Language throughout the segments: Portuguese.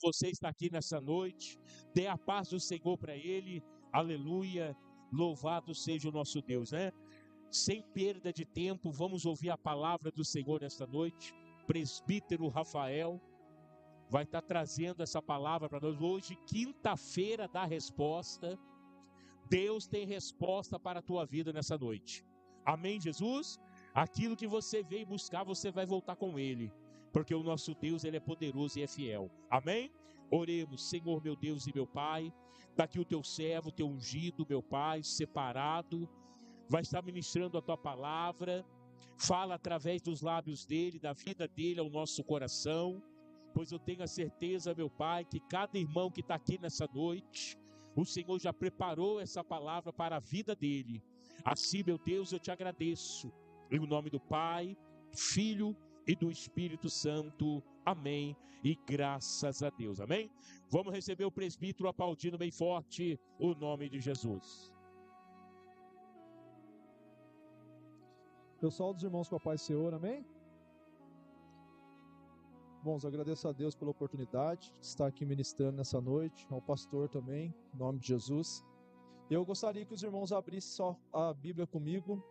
você está aqui nessa noite. Dê a paz do Senhor para ele. Aleluia. Louvado seja o nosso Deus, né? Sem perda de tempo, vamos ouvir a palavra do Senhor nesta noite. Presbítero Rafael vai estar trazendo essa palavra para nós hoje, quinta-feira da resposta. Deus tem resposta para a tua vida nessa noite. Amém, Jesus? Aquilo que você veio buscar, você vai voltar com ele, porque o nosso Deus, ele é poderoso e é fiel. Amém? Oremos. Senhor, meu Deus e meu Pai, está aqui o teu servo, o teu ungido, meu Pai, separado, vai estar ministrando a tua palavra. Fala através dos lábios dele, da vida dele ao nosso coração, pois eu tenho a certeza, meu Pai, que cada irmão que está aqui nessa noite, o Senhor já preparou essa palavra para a vida dele. Assim, meu Deus, eu te agradeço. Em nome do Pai, Filho e do Espírito Santo. Amém. E graças a Deus. Amém? Vamos receber o presbítero aplaudindo bem forte o nome de Jesus. Eu saúdo os irmãos com a paz do Senhor, amém? Bom, eu agradeço a Deus pela oportunidade de estar aqui ministrando nessa noite, ao pastor também, em nome de Jesus. Eu gostaria que os irmãos abrissem só a Bíblia comigo,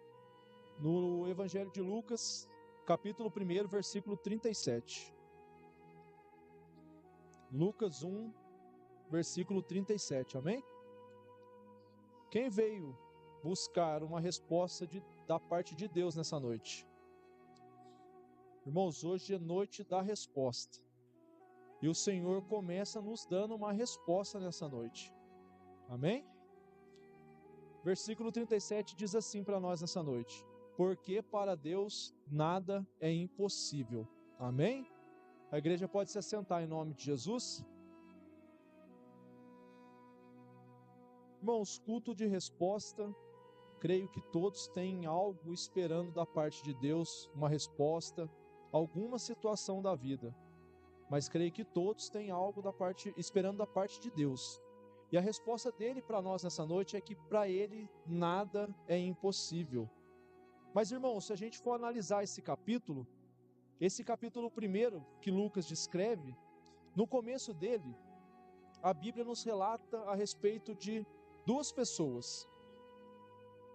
no Evangelho de Lucas, capítulo 1, versículo 37. Lucas 1, versículo 37, amém? Quem veio buscar uma resposta da parte de Deus nessa noite? Irmãos, hoje é noite da resposta. E o Senhor começa nos dando uma resposta nessa noite. Amém? Versículo 37 diz assim para nós nessa noite: porque para Deus nada é impossível. Amém? A igreja pode se assentar em nome de Jesus. Irmãos, culto de resposta, creio que todos têm algo esperando da parte de Deus, uma resposta, alguma situação da vida. Mas creio que todos têm algo esperando da parte de Deus. E a resposta dele para nós nessa noite é que para ele nada é impossível. Mas, irmãos, se a gente for analisar esse capítulo 1 que Lucas descreve, no começo dele, a Bíblia nos relata a respeito de duas pessoas.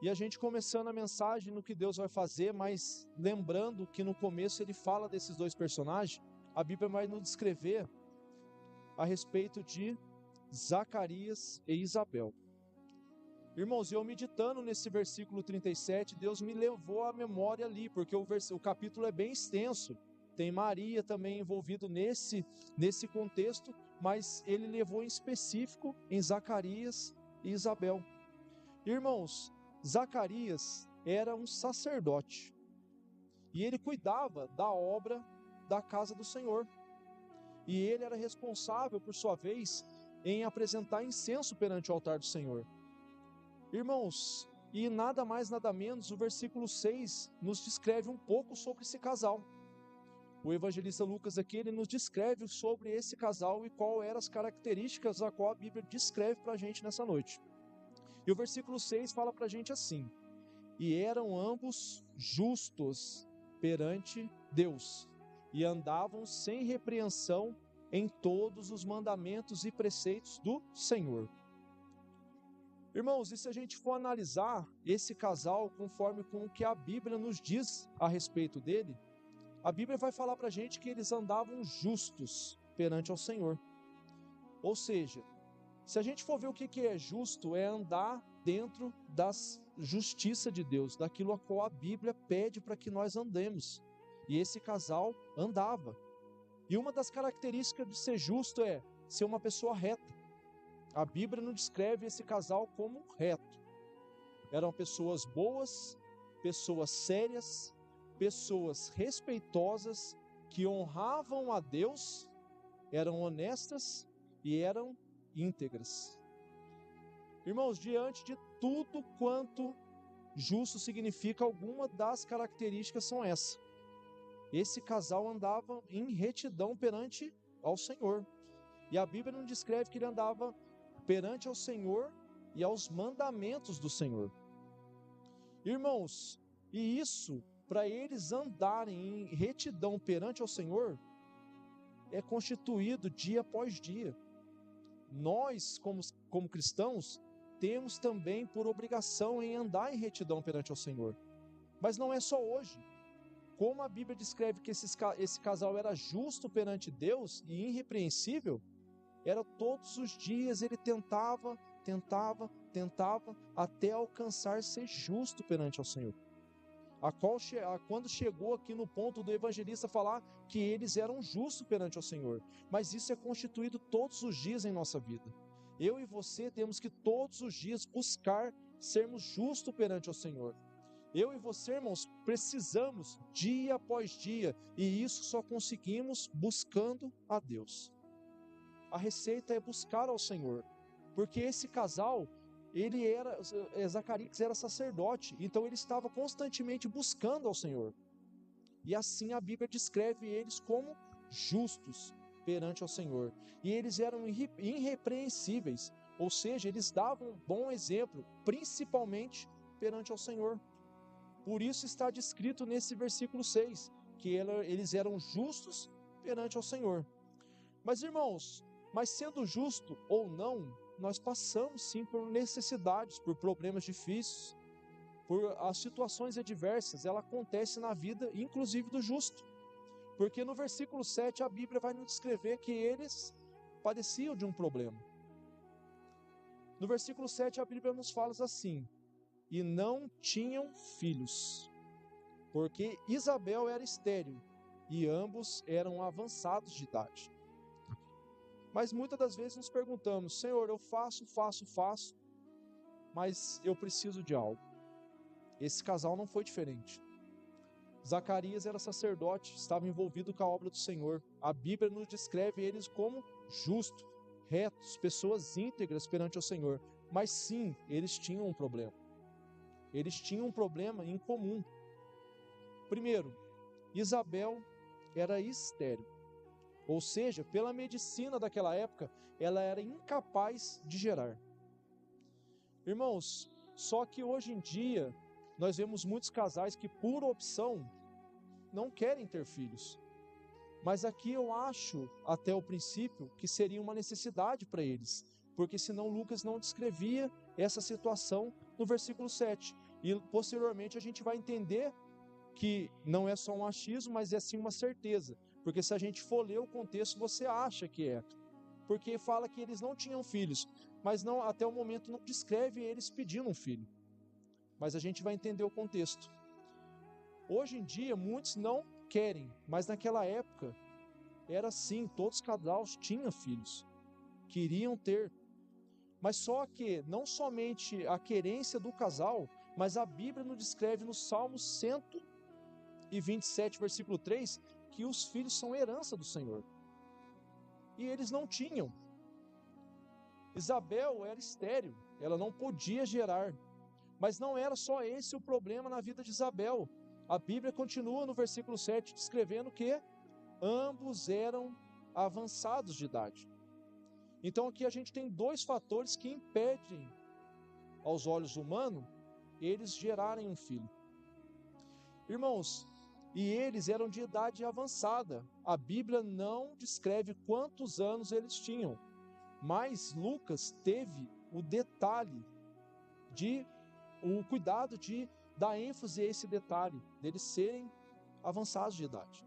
E a gente começando a mensagem no que Deus vai fazer, mas lembrando que no começo ele fala desses dois personagens, a Bíblia vai nos descrever a respeito de Zacarias e Isabel. Irmãos, eu meditando nesse versículo 37, Deus me levou à memória ali, porque o capítulo é bem extenso. Tem Maria também envolvido nesse contexto, mas ele levou em específico em Zacarias e Isabel. Irmãos, Zacarias era um sacerdote e ele cuidava da obra da casa do Senhor. E ele era responsável, por sua vez, em apresentar incenso perante o altar do Senhor. Irmãos, e nada mais, nada menos, o versículo 6 nos descreve um pouco sobre esse casal. O evangelista Lucas aqui, ele nos descreve sobre esse casal e qual eram as características a qual a Bíblia descreve para a gente nessa noite. E o versículo 6 fala para a gente assim: e eram ambos justos perante Deus, e andavam sem repreensão em todos os mandamentos e preceitos do Senhor. Irmãos, e se a gente for analisar esse casal conforme com o que a Bíblia nos diz a respeito dele, a Bíblia vai falar para a gente que eles andavam justos perante ao Senhor. Ou seja, se a gente for ver o que é justo, é andar dentro da justiça de Deus, daquilo a qual a Bíblia pede para que nós andemos. E esse casal andava. E uma das características de ser justo é ser uma pessoa reta. A Bíblia não descreve esse casal como reto. Eram pessoas boas, pessoas sérias, pessoas respeitosas, que honravam a Deus, eram honestas e eram íntegras. Irmãos, diante de tudo quanto justo significa, alguma das características são essas. Esse casal andava em retidão perante ao Senhor. E a Bíblia não descreve que ele andava perante ao Senhor e aos mandamentos do Senhor. Irmãos, e isso, para eles andarem em retidão perante ao Senhor, é constituído dia após dia. Nós, como cristãos, temos também por obrigação em andar em retidão perante o Senhor. Mas não é só hoje. Como a Bíblia descreve que esse casal era justo perante Deus e irrepreensível, era todos os dias ele tentava, até alcançar ser justo perante o Senhor. Quando chegou aqui no ponto do evangelista falar que eles eram justos perante o Senhor. Mas isso é constituído todos os dias em nossa vida. Eu e você temos que todos os dias buscar sermos justos perante o Senhor. Eu e você, irmãos, precisamos dia após dia, e isso só conseguimos buscando a Deus. A receita é buscar ao Senhor, porque esse casal, Zacarias era sacerdote, então ele estava constantemente buscando ao Senhor. E assim a Bíblia descreve eles como justos perante ao Senhor. E eles eram irrepreensíveis, ou seja, eles davam um bom exemplo, principalmente perante ao Senhor. Por isso está descrito nesse versículo 6, que eles eram justos perante ao Senhor. Mas irmãos, sendo justo ou não, nós passamos sim por necessidades, por problemas difíceis, por as situações adversas, ela acontece na vida, inclusive do justo. Porque no versículo 7 a Bíblia vai nos descrever que eles padeciam de um problema. No versículo 7 a Bíblia nos fala assim: e não tinham filhos, porque Isabel era estéril, e ambos eram avançados de idade. Mas muitas das vezes nos perguntamos: Senhor, eu faço, mas eu preciso de algo. Esse casal não foi diferente. Zacarias era sacerdote, estava envolvido com a obra do Senhor. A Bíblia nos descreve eles como justos, retos, pessoas íntegras perante o Senhor. Mas sim, eles tinham um problema. Eles tinham um problema em comum. Primeiro, Isabel era estéril. Ou seja, pela medicina daquela época, ela era incapaz de gerar. Irmãos, só que hoje em dia, nós vemos muitos casais que, por opção, não querem ter filhos. Mas aqui eu acho, até o princípio, que seria uma necessidade para eles, porque senão Lucas não descrevia essa situação no versículo 7. E posteriormente a gente vai entender que não é só um achismo, mas é sim uma certeza. Porque se a gente for ler o contexto, você acha que é. Porque fala que eles não tinham filhos, mas não, até o momento não descreve eles pedindo um filho. Mas a gente vai entender o contexto. Hoje em dia, muitos não querem, mas naquela época, era assim, todos os casais tinham filhos, queriam ter. Mas só que, não somente a querência do casal, mas a Bíblia nos descreve no Salmo 127, versículo 3, que os filhos são herança do Senhor. E eles não tinham. Isabel era estéril, ela não podia gerar. Mas não era só esse o problema na vida de Isabel. A Bíblia continua no versículo 7 descrevendo que ambos eram avançados de idade. Então aqui a gente tem dois fatores que impedem, aos olhos humanos, eles gerarem um filho. Irmãos, e eles eram de idade avançada. A Bíblia não descreve quantos anos eles tinham, mas Lucas teve o detalhe o cuidado de dar ênfase a esse detalhe, deles serem avançados de idade.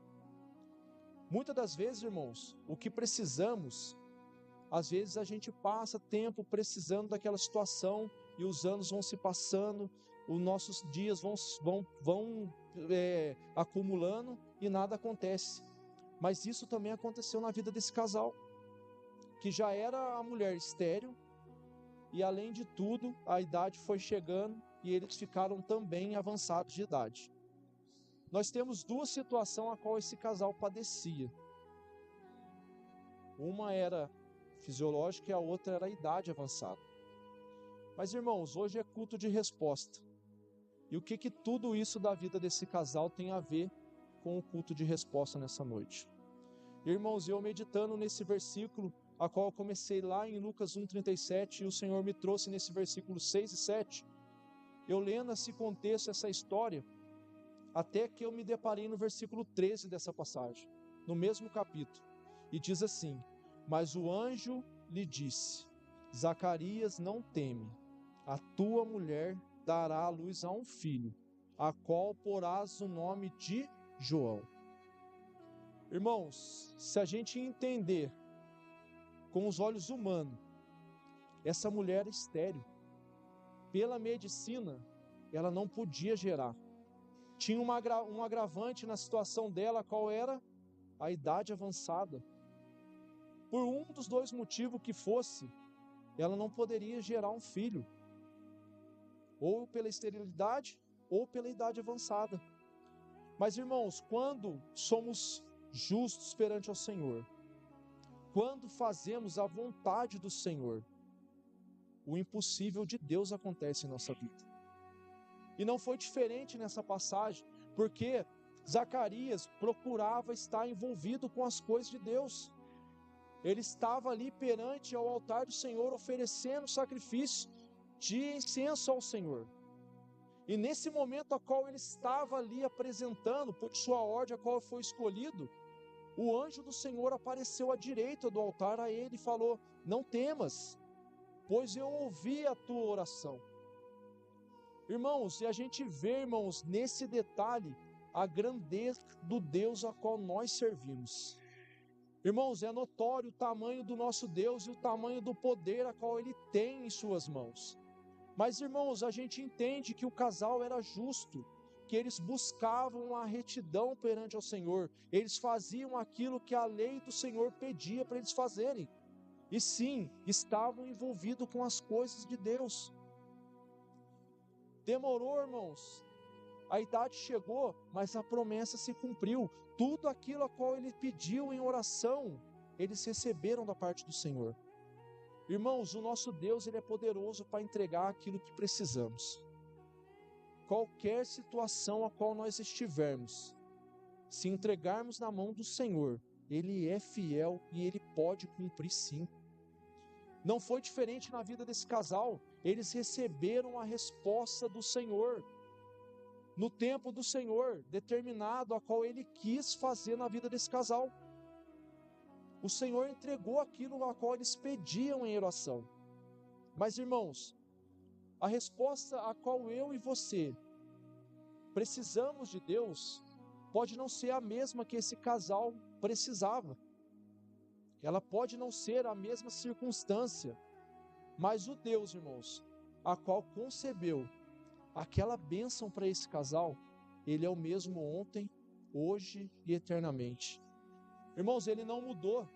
Muitas das vezes, irmãos, o que precisamos, às vezes a gente passa tempo precisando daquela situação e os anos vão se passando, os nossos dias vão acumulando e nada acontece. Mas isso também aconteceu na vida desse casal, que já era a mulher estéril e além de tudo a idade foi chegando e eles ficaram também avançados de idade. Nós temos duas situações a qual esse casal padecia. Uma era fisiológica e a outra era a idade avançada. Mas irmãos, hoje é culto de resposta. E o que tudo isso da vida desse casal tem a ver com o culto de resposta nessa noite? Irmãos, eu meditando nesse versículo, a qual eu comecei lá em Lucas 1,37, e o Senhor me trouxe nesse versículo 6 e 7, eu lendo esse contexto, essa história, até que eu me deparei no versículo 13 dessa passagem, no mesmo capítulo. e diz assim: mas o anjo lhe disse: Zacarias, não teme, a tua mulher dará à luz a um filho, a qual porás o nome de João. Irmãos, se a gente entender com os olhos humanos, essa mulher era estéril. Pela medicina, ela não podia gerar. Tinha um agravante na situação dela, qual era? A idade avançada. Por um dos dois motivos que fosse, ela não poderia gerar um filho. Ou pela esterilidade, ou pela idade avançada. Mas, irmãos, quando somos justos perante ao Senhor, quando fazemos a vontade do Senhor, o impossível de Deus acontece em nossa vida. E não foi diferente nessa passagem, porque Zacarias procurava estar envolvido com as coisas de Deus. Ele estava ali perante ao altar do Senhor, oferecendo sacrifício de incenso ao Senhor. E nesse momento a qual ele estava ali apresentando, por sua ordem a qual foi escolhido, o anjo do Senhor apareceu à direita do altar a ele e falou: não temas, pois eu ouvi a tua oração. Irmãos, e a gente vê, irmãos, nesse detalhe, a grandeza do Deus a qual nós servimos. Irmãos, é notório o tamanho do nosso Deus e o tamanho do poder a qual Ele tem em suas mãos. Mas, irmãos, a gente entende que o casal era justo, que eles buscavam a retidão perante ao Senhor, eles faziam aquilo que a lei do Senhor pedia para eles fazerem. E sim, estavam envolvidos com as coisas de Deus. Demorou, irmãos, a idade chegou, mas a promessa se cumpriu. Tudo aquilo a qual ele pediu em oração, eles receberam da parte do Senhor. Irmãos, o nosso Deus, ele é poderoso para entregar aquilo que precisamos. Qualquer situação a qual nós estivermos, se entregarmos na mão do Senhor, Ele é fiel e Ele pode cumprir sim. Não foi diferente na vida desse casal. Eles receberam a resposta do Senhor, no tempo do Senhor, determinado a qual Ele quis fazer na vida desse casal. O Senhor entregou aquilo a qual eles pediam em oração. Mas, irmãos, a resposta a qual eu e você precisamos de Deus pode não ser a mesma que esse casal precisava. Ela pode não ser a mesma circunstância, mas o Deus, irmãos, a qual concebeu aquela bênção para esse casal, Ele é o mesmo ontem, hoje e eternamente. Irmãos, Ele não mudou.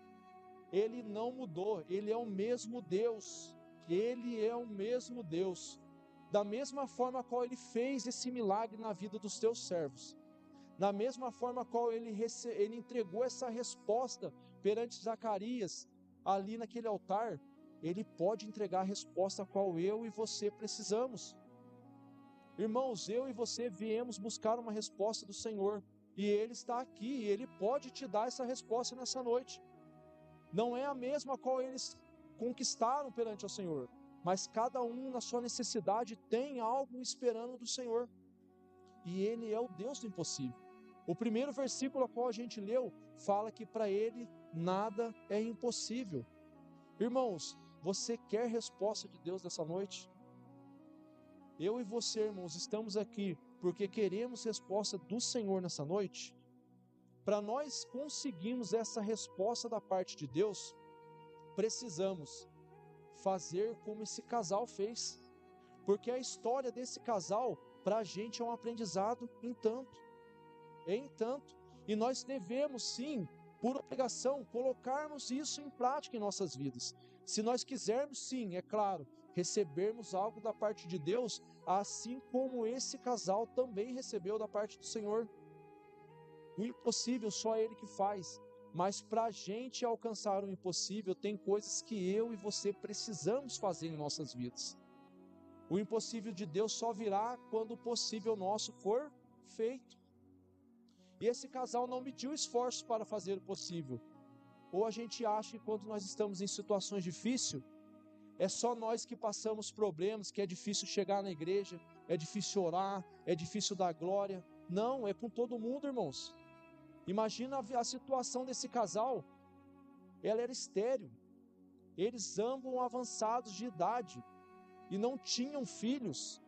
Ele não mudou. Ele é o mesmo Deus. Ele é o mesmo Deus. Da mesma forma a qual Ele fez esse milagre na vida dos teus servos, da mesma forma a qual Ele entregou essa resposta perante Zacarias, ali naquele altar, Ele pode entregar a resposta a qual eu e você precisamos. Irmãos, eu e você viemos buscar uma resposta do Senhor, e Ele está aqui, e Ele pode te dar essa resposta nessa noite. Não é a mesma a qual eles conquistaram perante o Senhor, mas cada um na sua necessidade tem algo esperando do Senhor, e Ele é o Deus do impossível. O primeiro versículo a qual a gente leu, fala que para Ele nada é impossível. Irmãos, você quer resposta de Deus nessa noite? Eu e você, irmãos, estamos aqui porque queremos resposta do Senhor nessa noite. Para nós conseguirmos essa resposta da parte de Deus, precisamos fazer como esse casal fez, porque a história desse casal, para a gente é um aprendizado em tanto, e nós devemos sim, por obrigação, colocarmos isso em prática em nossas vidas. Se nós quisermos sim, é claro, recebermos algo da parte de Deus, assim como esse casal também recebeu da parte do Senhor. O impossível só Ele que faz, mas para a gente alcançar o impossível, tem coisas que eu e você precisamos fazer em nossas vidas. O impossível de Deus só virá quando o possível nosso for feito. E esse casal não mediu esforços para fazer o possível. Ou a gente acha que quando nós estamos em situações difíceis, é só nós que passamos problemas, que é difícil chegar na igreja, é difícil orar, é difícil dar glória. Não, é com todo mundo, irmãos. Imagina a situação desse casal. ela era estéril. Eles ambos avançados de idade e não tinham filhos.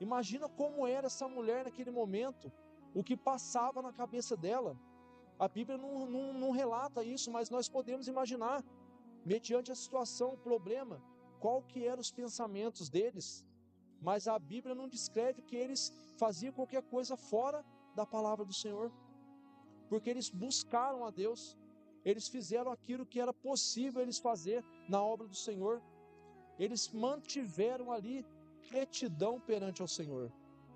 Imagina como era essa mulher naquele momento, o que passava na cabeça dela. A Bíblia não relata isso, mas nós podemos imaginar, mediante a situação, o problema, qual que eram os pensamentos deles. Mas a Bíblia não descreve que eles faziam qualquer coisa fora da palavra do Senhor, porque eles buscaram a Deus, eles fizeram aquilo que era possível eles fazer na obra do Senhor, eles mantiveram ali retidão perante ao Senhor,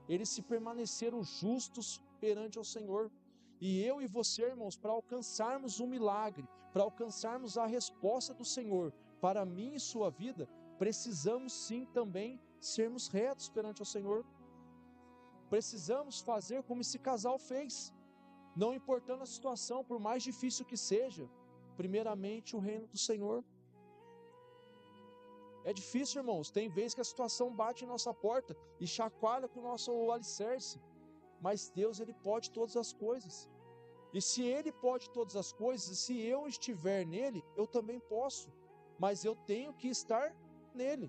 eles se permaneceram justos perante ao Senhor. E eu e você, irmãos, para alcançarmos o milagre, para alcançarmos a resposta do Senhor para mim e sua vida, precisamos sim também sermos retos perante o Senhor. Precisamos fazer como esse casal fez, não importando a situação, por mais difícil que seja, primeiramente o reino do Senhor. É difícil, irmãos, tem vezes que a situação bate em nossa porta e chacoalha com o nosso alicerce, mas Deus, Ele pode todas as coisas. E se Ele pode todas as coisas, se eu estiver nele, eu também posso. Mas eu tenho que estar nele.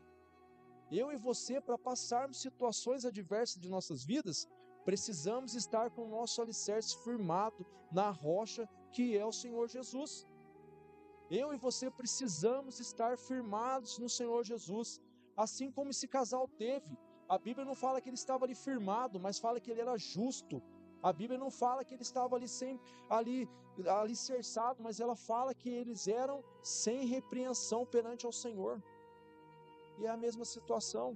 Eu e você, para passarmos situações adversas de nossas vidas, precisamos estar com o nosso alicerce firmado na rocha que é o Senhor Jesus. Eu e você precisamos estar firmados no Senhor Jesus, assim como esse casal teve. A Bíblia não fala que ele estava ali firmado, mas fala que ele era justo. A Bíblia não fala que ele estava ali alicerçado, mas ela fala que eles eram sem repreensão perante ao Senhor. E é a mesma situação.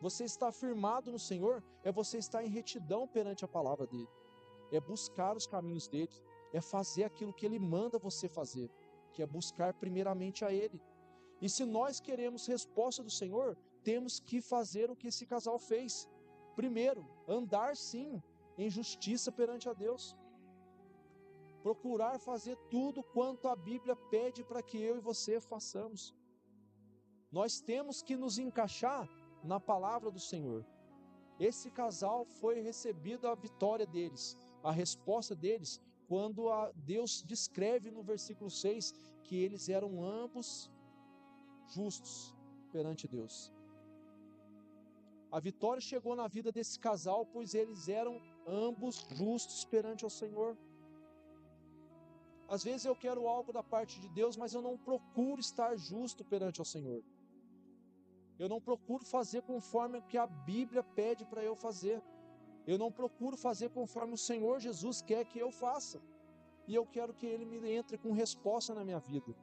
Você estar firmado no Senhor é você estar em retidão perante a palavra dele. É buscar os caminhos dele, é fazer aquilo que ele manda você fazer, que é buscar primeiramente a ele. E se nós queremos resposta do Senhor, temos que fazer o que esse casal fez. Primeiro, andar sim em justiça perante a Deus. Procurar fazer tudo quanto a Bíblia pede para que eu e você façamos. Nós temos que nos encaixar na palavra do Senhor. Esse casal foi recebido a vitória deles, a resposta deles, quando Deus descreve no versículo 6 que eles eram ambos justos perante Deus. A vitória chegou na vida desse casal, pois eles eram ambos justos perante o Senhor. Às vezes eu quero algo da parte de Deus, mas eu não procuro estar justo perante o Senhor. Eu não procuro fazer conforme o que a Bíblia pede para eu fazer. Eu não procuro fazer conforme o Senhor Jesus quer que eu faça. E eu quero que Ele me entre com resposta na minha vida.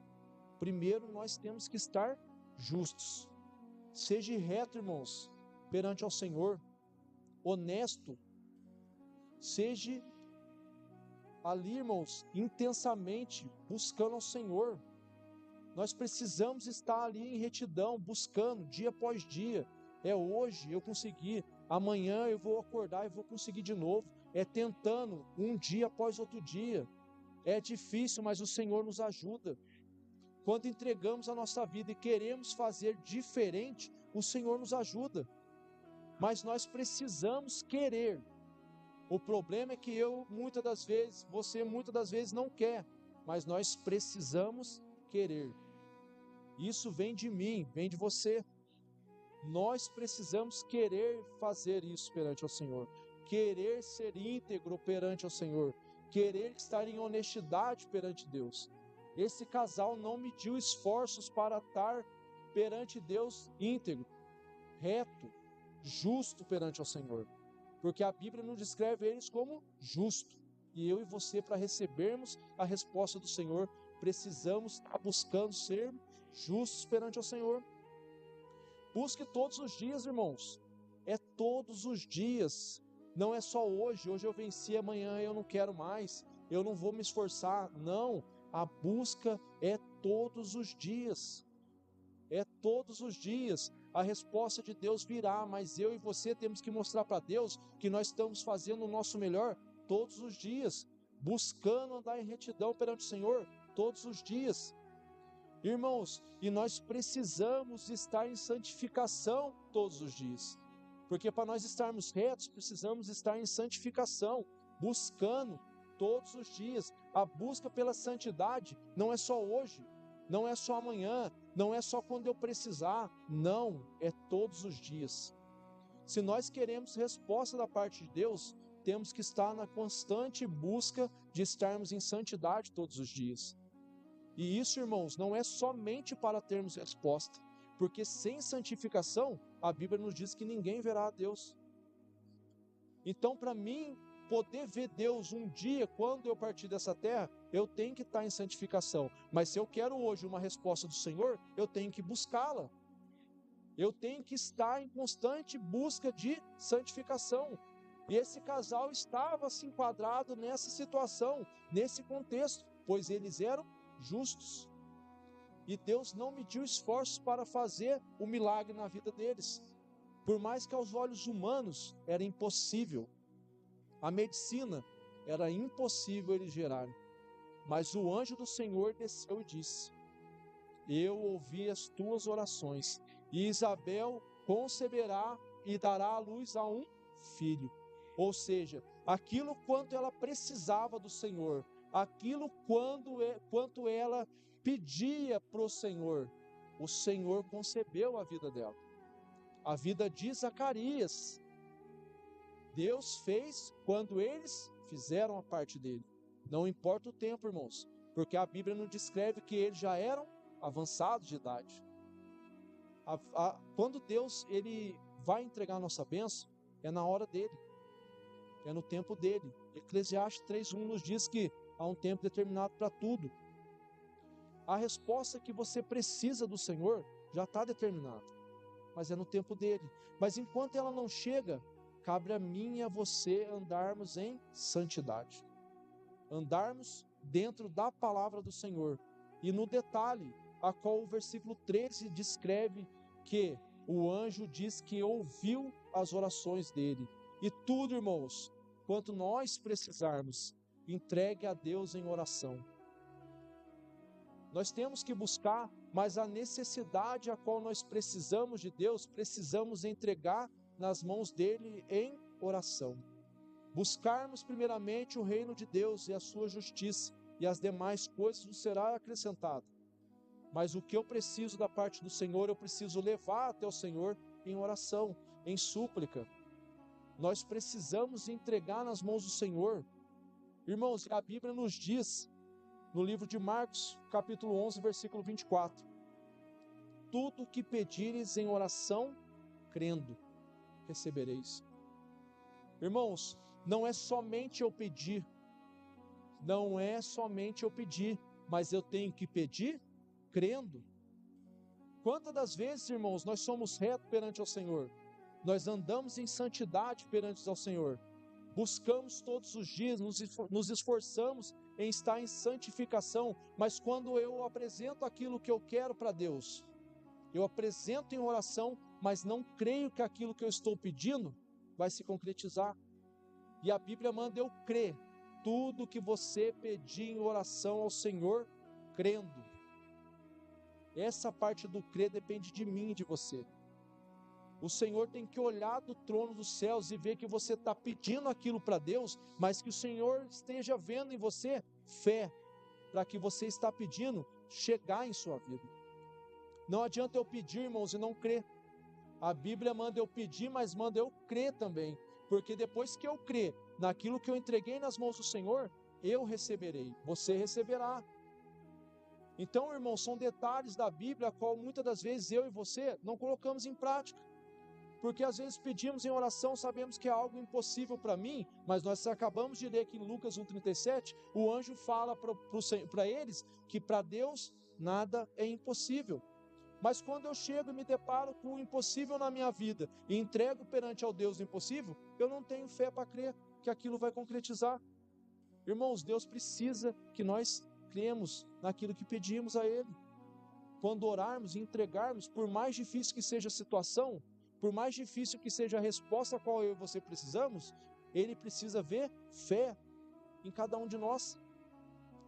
Primeiro nós temos que estar justos. Seja reto, irmãos, perante ao Senhor. Honesto. Seja ali, irmãos, intensamente buscando ao Senhor. Nós precisamos estar ali em retidão, buscando dia após dia. É hoje eu consegui, amanhã eu vou acordar e vou conseguir de novo. É tentando um dia após outro dia. É difícil, mas o Senhor nos ajuda. Quando entregamos a nossa vida e queremos fazer diferente, o Senhor nos ajuda. Mas nós precisamos querer. O problema é que muitas das vezes, você muitas das vezes não quer, mas nós precisamos querer. Isso vem de mim, vem de você. Nós precisamos querer fazer isso perante o Senhor, querer ser íntegro perante o Senhor, querer estar em honestidade perante Deus. Esse casal não mediu esforços para estar perante Deus íntegro, reto, justo perante o Senhor, porque a Bíblia não descreve eles como justo. E eu e você, para recebermos a resposta do Senhor, precisamos estar buscando ser justos perante o Senhor. Busque todos os dias, irmãos. É todos os dias. Não é só hoje. Hoje eu venci, amanhã eu não quero mais. Eu não vou me esforçar. Não. A busca é todos os dias. É todos os dias. A resposta de Deus virá, mas eu e você temos que mostrar para Deus que nós estamos fazendo o nosso melhor todos os dias, buscando andar em retidão perante o Senhor todos os dias. Irmãos, e nós precisamos estar em santificação todos os dias, porque para nós estarmos retos, precisamos estar em santificação, buscando todos os dias, A busca pela santidade não é só hoje, não é só amanhã, não é só quando eu precisar, não, é todos os dias. Se nós queremos resposta da parte de Deus, temos que estar na constante busca de estarmos em santidade todos os dias. E isso, irmãos, não é somente para termos resposta, porque sem santificação, a Bíblia nos diz que ninguém verá a Deus. Então, para mim poder ver Deus um dia, quando eu partir dessa terra, eu tenho que estar em santificação. Mas se eu quero hoje uma resposta do Senhor, eu tenho que buscá-la. Eu tenho que estar em constante busca de santificação. E esse casal estava se enquadrado nessa situação, nesse contexto, pois eles eram justos. E Deus não mediu esforços para fazer o milagre na vida deles. Por mais que aos olhos humanos era impossível. A medicina era impossível eles gerarem. Mas o anjo do Senhor desceu e disse: eu ouvi as tuas orações, e Isabel conceberá e dará à luz a um filho. Ou seja, aquilo quanto ela precisava do Senhor, aquilo quanto ela pedia para o Senhor concebeu a vida dela. A vida de Zacarias, Deus fez quando eles fizeram a parte dele. Não importa o tempo, irmãos, porque a Bíblia não descreve que eles já eram avançados de idade. Quando Deus ele vai entregar a nossa bênção, é na hora dele, é no tempo dele. Eclesiastes 3:1 nos diz que há um tempo determinado para tudo. A resposta que você precisa do Senhor já está determinada, mas é no tempo dele. Mas enquanto ela não chega, cabe a mim e a você andarmos em santidade, andarmos dentro da palavra do Senhor. E no detalhe, a qual o versículo 13 descreve que o anjo diz que ouviu as orações dele. E tudo, irmãos, quanto nós precisarmos, entregue a Deus em oração. Nós temos que buscar, mas a necessidade a qual nós precisamos de Deus, precisamos entregar nas mãos dele em oração. Buscarmos primeiramente o reino de Deus e a sua justiça, e as demais coisas nos será acrescentado. Mas o que eu preciso da parte do Senhor, eu preciso levar até o Senhor em oração, em súplica. Nós precisamos entregar nas mãos do Senhor. Irmãos, a Bíblia nos diz, no livro de Marcos, capítulo 11, versículo 24, tudo o que pedires em oração, crendo, recebereis. Irmãos, não é somente eu pedir, mas eu tenho que pedir crendo. Quantas das vezes, irmãos, nós somos retos perante ao Senhor, nós andamos em santidade perante ao Senhor, buscamos todos os dias, nos esforçamos em estar em santificação, mas quando eu apresento aquilo que eu quero para Deus, eu apresento em oração, mas não creio que aquilo que eu estou pedindo vai se concretizar. E a Bíblia manda eu crer, tudo que você pedir em oração ao Senhor, crendo. Essa parte do crer depende de mim e de você. O Senhor tem que olhar do trono dos céus e ver que você está pedindo aquilo para Deus, mas que o Senhor esteja vendo em você fé, para que você está pedindo chegar em sua vida. Não adianta eu pedir, irmãos, e não crer. A Bíblia manda eu pedir, mas manda eu crer também, porque depois que eu crer naquilo que eu entreguei nas mãos do Senhor, eu receberei, você receberá. Então, irmãos, são detalhes da Bíblia, a qual muitas das vezes eu e você não colocamos em prática, porque às vezes pedimos em oração, sabemos que é algo impossível para mim, mas nós acabamos de ler aqui em Lucas 1,37, o anjo fala para eles que para Deus nada é impossível. Mas quando eu chego e me deparo com o impossível na minha vida e entrego perante ao Deus o impossível, eu não tenho fé para crer que aquilo vai concretizar. Irmãos, Deus precisa que nós cremos naquilo que pedimos a Ele. Quando orarmos e entregarmos, por mais difícil que seja a situação, por mais difícil que seja a resposta a qual eu e você precisamos, Ele precisa ver fé em cada um de nós.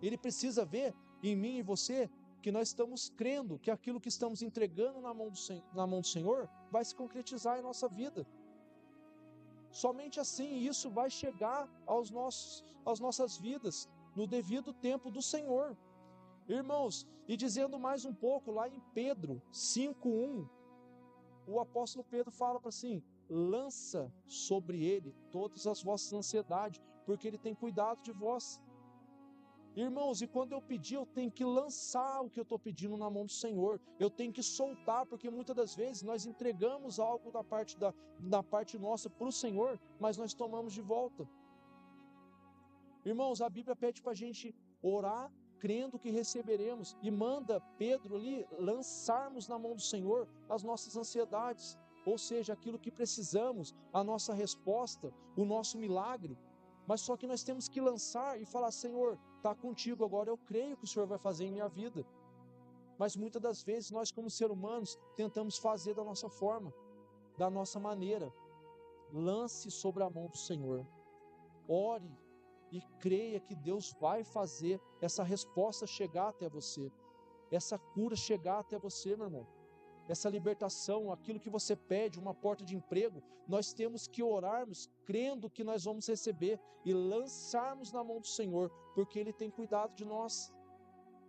Ele precisa ver em mim e você que nós estamos crendo que aquilo que estamos entregando na mão do Senhor vai se concretizar em nossa vida. Somente assim isso vai chegar às nossas vidas. no devido tempo do Senhor. Irmãos, e dizendo mais um pouco, lá em Pedro 5:1, o apóstolo Pedro fala para assim: lança sobre ele todas as vossas ansiedades, porque ele tem cuidado de vós. Irmãos, e quando eu pedir, eu tenho que lançar o que eu estou pedindo na mão do Senhor, eu tenho que soltar, porque muitas das vezes nós entregamos algo da parte nossa para o Senhor, mas nós tomamos de volta. Irmãos, a Bíblia pede para a gente orar, crendo que receberemos, e manda Pedro ali lançarmos na mão do Senhor as nossas ansiedades, ou seja, aquilo que precisamos, a nossa resposta, o nosso milagre. Mas só que nós temos que lançar e falar: Senhor, está contigo agora, eu creio que o Senhor vai fazer em minha vida. Mas muitas das vezes nós, como seres humanos, tentamos fazer da nossa forma, da nossa maneira. Lance sobre a mão do Senhor, ore e creia que Deus vai fazer essa resposta chegar até você, essa cura chegar até você, meu irmão. Essa libertação, aquilo que você pede, uma porta de emprego, nós temos que orarmos crendo que nós vamos receber e lançarmos na mão do Senhor, porque Ele tem cuidado de nós.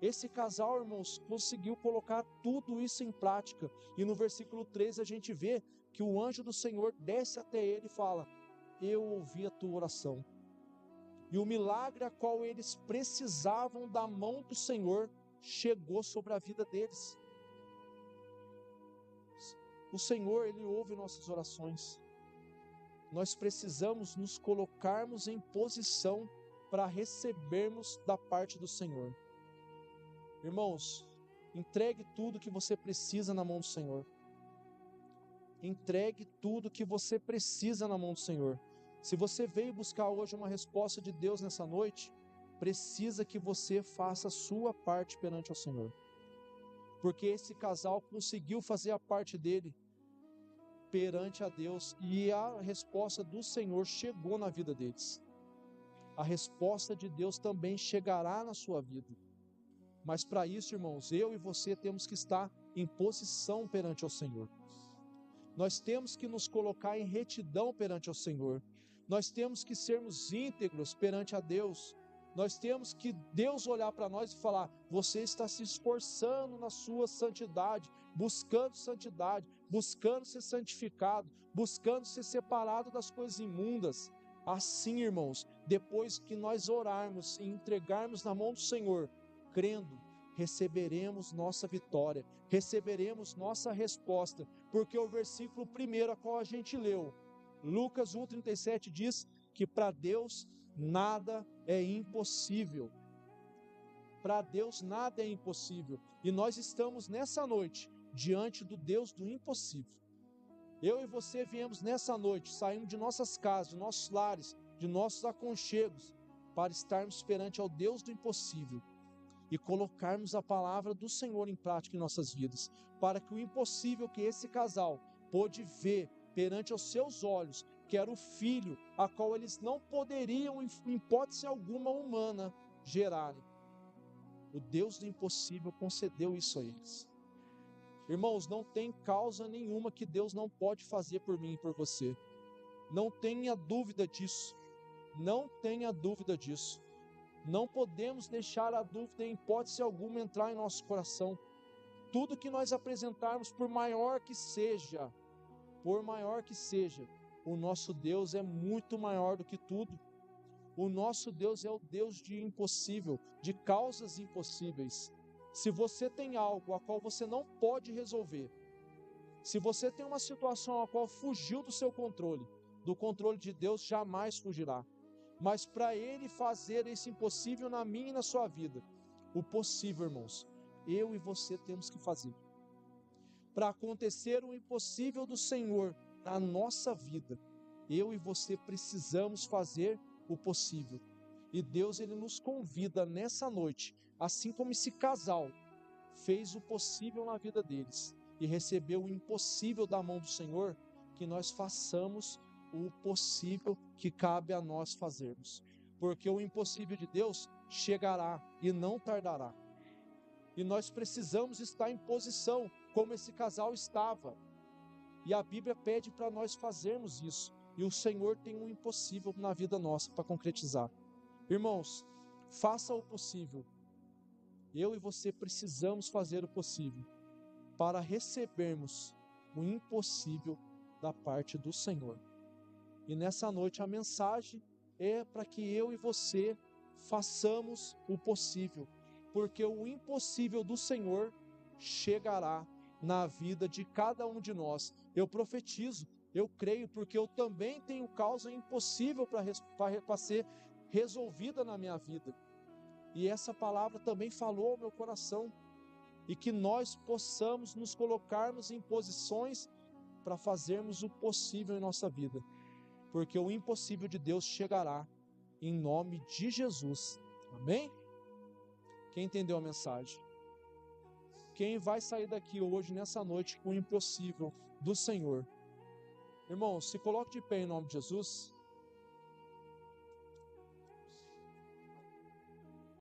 Esse casal, irmãos, conseguiu colocar tudo isso em prática, e no versículo 13 a gente vê que o anjo do Senhor desce até ele e fala: eu ouvi a tua oração, e o milagre a qual eles precisavam da mão do Senhor chegou sobre a vida deles. O Senhor, Ele ouve nossas orações. Nós precisamos nos colocarmos em posição para recebermos da parte do Senhor. Irmãos, entregue tudo que você precisa na mão do Senhor. Entregue tudo que você precisa na mão do Senhor. Se você veio buscar hoje uma resposta de Deus nessa noite, precisa que você faça a sua parte perante o Senhor. Porque esse casal conseguiu fazer a parte dele perante a Deus, e a resposta do Senhor chegou na vida deles. A resposta de Deus também chegará na sua vida. Mas para isso, irmãos, eu e você temos que estar em posição perante o Senhor. Nós temos que nos colocar em retidão perante o Senhor. Nós temos que sermos íntegros perante a Deus. Nós temos que Deus olhar para nós e falar: você está se esforçando na sua santidade, buscando ser santificado, buscando ser separado das coisas imundas. Assim, irmãos, depois que nós orarmos e entregarmos na mão do Senhor, crendo, receberemos nossa vitória, receberemos nossa resposta, porque o versículo 1 a qual a gente leu, Lucas 1,37, diz que para Deus nada é impossível. Para Deus nada é impossível. E nós estamos nessa noite diante do Deus do impossível. Eu e você viemos nessa noite, saindo de nossas casas, de nossos lares, de nossos aconchegos, para estarmos perante ao Deus do impossível e colocarmos a palavra do Senhor em prática em nossas vidas, para que o impossível que esse casal pôde ver perante os seus olhos, que era o filho a qual eles não poderiam, em hipótese alguma humana, gerarem. O Deus do impossível concedeu isso a eles. Irmãos, não tem causa nenhuma que Deus não pode fazer por mim e por você. Não tenha dúvida disso. Não tenha dúvida disso. Não podemos deixar a dúvida, em hipótese alguma, entrar em nosso coração. Tudo que nós apresentarmos, por maior que seja, o nosso Deus é muito maior do que tudo. O nosso Deus é o Deus de impossível, de causas impossíveis. Se você tem algo a qual você não pode resolver, se você tem uma situação a qual fugiu do seu controle, do controle de Deus jamais fugirá. Mas para Ele fazer esse impossível na minha e na sua vida, o possível, irmãos, eu e você temos que fazer. Para acontecer o impossível do Senhor na nossa vida, eu e você precisamos fazer o possível. E Deus, Ele nos convida nessa noite, assim como esse casal fez o possível na vida deles e recebeu o impossível da mão do Senhor, que nós façamos o possível que cabe a nós fazermos. Porque o impossível de Deus chegará e não tardará. E nós precisamos estar em posição, como esse casal estava. E a Bíblia pede para nós fazermos isso. E o Senhor tem um impossível na vida nossa para concretizar. Irmãos, Faça o possível. Eu e você precisamos fazer o possível para recebermos o impossível da parte do Senhor. E nessa noite a mensagem é para que eu e você façamos o possível, porque o impossível do Senhor chegará na vida de cada um de nós. Eu profetizo, eu creio, porque eu também tenho causa impossível para ser resolvida na minha vida. E essa palavra também falou ao meu coração, e que nós possamos nos colocarmos em posições para fazermos o possível em nossa vida, porque o impossível de Deus chegará em nome de Jesus. Amém? Quem entendeu a mensagem? Quem vai sair daqui hoje, nessa noite, com o impossível do Senhor? Irmão, se coloque de pé em nome de Jesus.